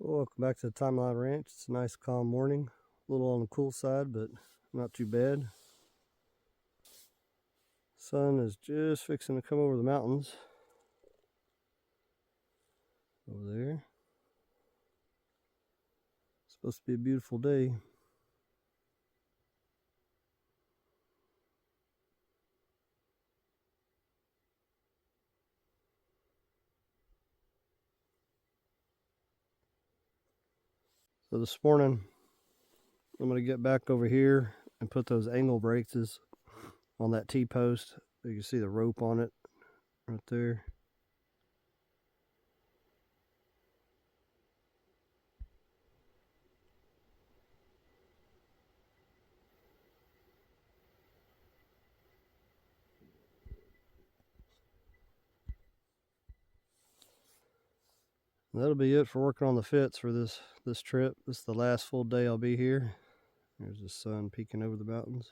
Welcome back to the Timeline Ranch. It's a nice calm morning. A little on the cool side, but not too bad. Sun is just fixing to come over the mountains. Over there. It's supposed to be a beautiful day. So this morning, I'm going to get back over here and put those angle braces on that T-post. You can see the rope on it right there. And that'll be it for working on the fits for this trip. This is the last full day I'll be here. There's the sun peeking over the mountains.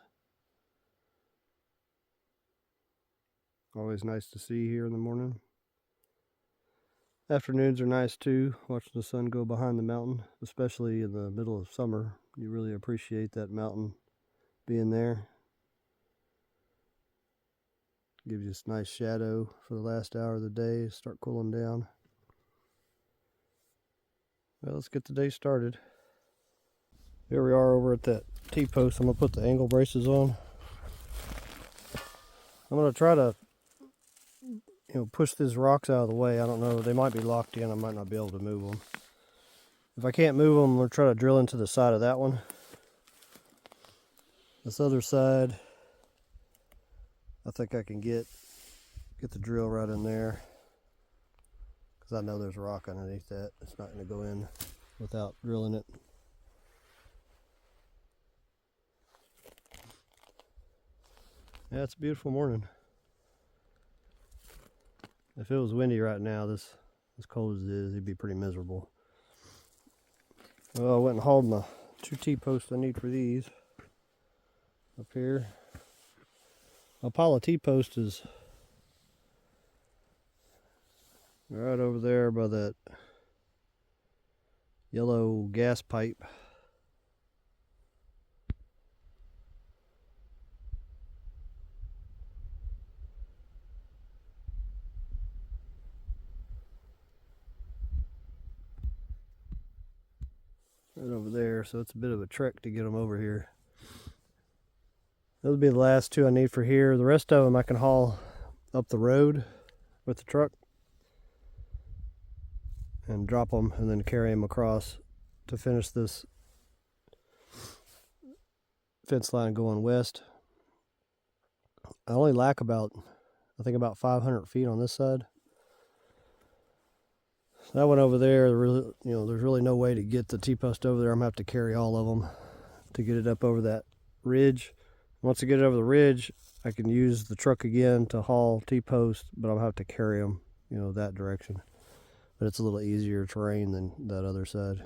Always nice to see here in the morning. Afternoons are nice too, watching the sun go behind the mountain, especially in the middle of summer. You really appreciate that mountain being there. Gives you this nice shadow for the last hour of the day, start cooling down. Well, let's get the day started. Here we are over at that T-post. I'm going to put the angle braces on. I'm going to try to push these rocks out of the way. I don't know, they might be locked in. I might not be able to move them. If I can't move them, I'm going to try to drill into the side of that one. This other side, I think I can get the drill right in there, because I know there's a rock underneath that. It's not going to go in without drilling it. Yeah, it's a beautiful morning. If it was windy right now, this as cold as it is, it'd be pretty miserable. Well, I went and hauled my 2 T-posts I need for these up here. My pile of T-post is right over there by that yellow gas pipe. Right over there, so it's a bit of a trek to get them over here. Those will be the last 2 I need for here. The rest of them I can haul up the road with the truck and drop them and then carry them across to finish this fence line going west. I only lack about 500 feet on this side. That one over there, there's really no way to get the T-post over there. I'm going to have to carry all of them to get it up over that ridge. Once I get it over the ridge, I can use the truck again to haul T-post, but I'll have to carry them, that direction. But it's a little easier terrain than that other side.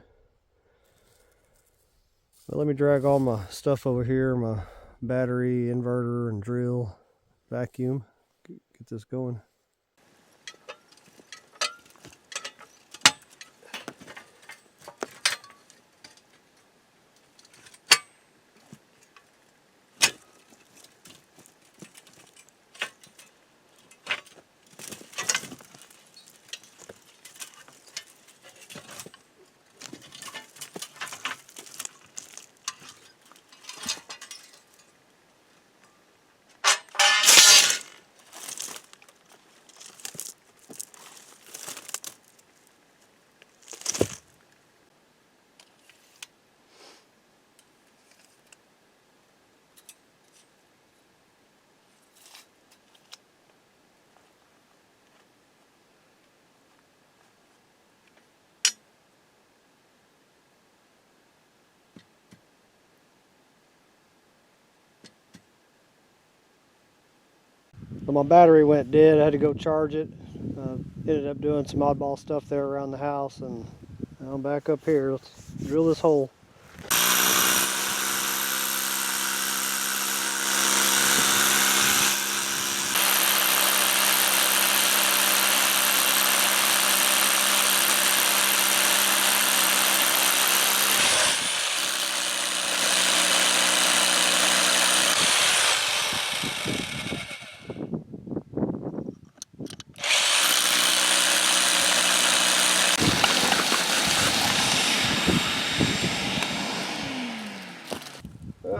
But let me drag all my stuff over here, my battery, inverter, and drill, vacuum, get this going. So my battery went dead. I had to go charge it. Ended up doing some oddball stuff there around the house, and now I'm back up here. Let's drill this hole.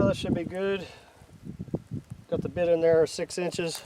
that should be good. Got the bit in there 6 inches.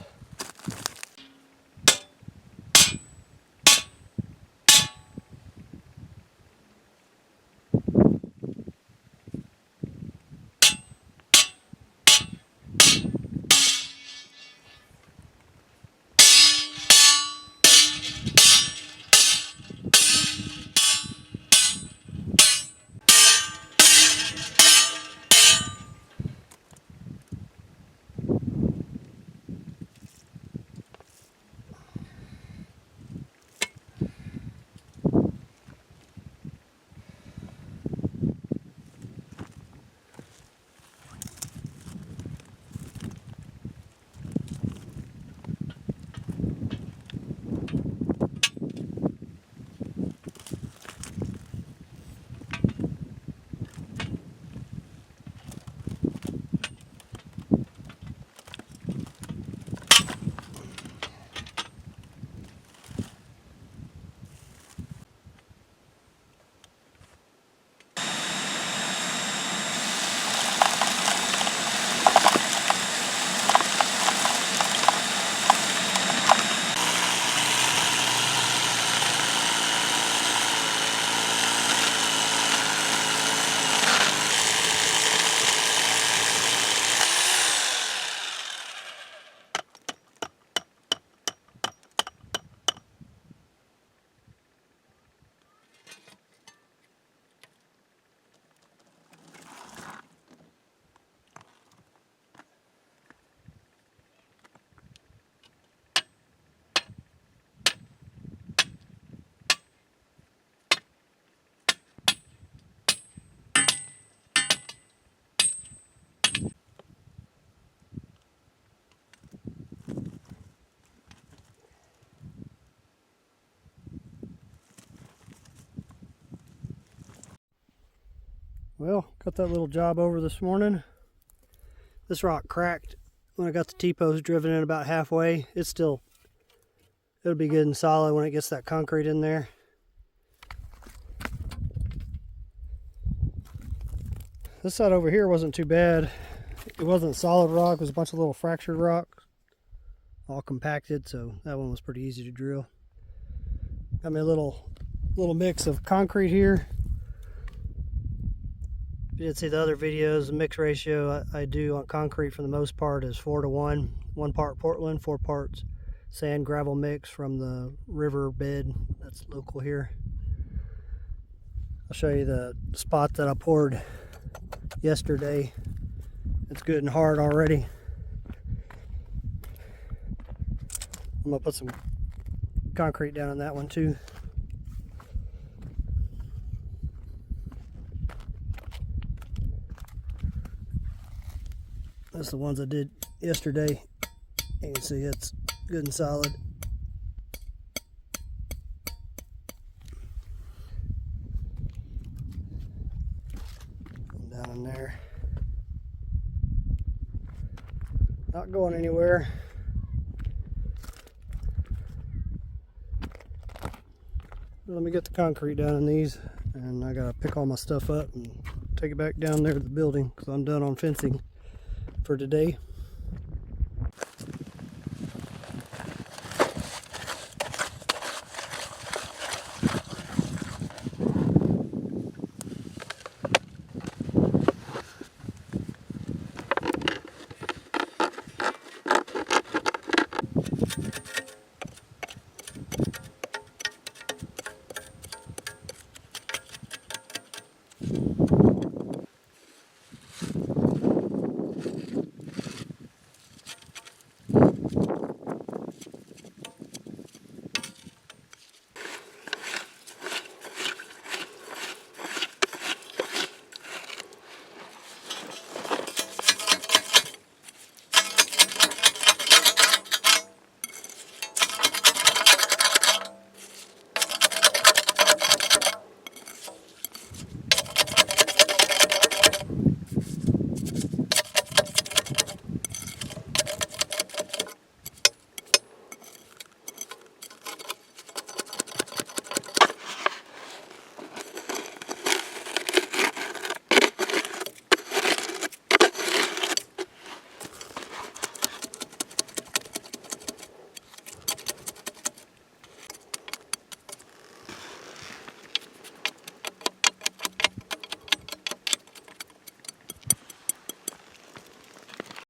Well, got that little job over this morning. This rock cracked when I got the T-post driven in about halfway. It'll be good and solid when it gets that concrete in there. This side over here wasn't too bad. It wasn't solid rock, it was a bunch of little fractured rock, all compacted, so that one was pretty easy to drill. Got me a little mix of concrete here. If you didn't see the other videos, the mix ratio I do on concrete for the most part is 4 to 1. 1 part Portland, 4 parts sand gravel mix from the river bed that's local here. I'll show you the spot that I poured yesterday. It's good and hard already. I'm gonna put some concrete down on that one too. That's the ones I did yesterday. You can see it's good and solid. Down in there. Not going anywhere. Let me get the concrete down in these, and I gotta pick all my stuff up and take it back down there to the building because I'm done on fencing for today.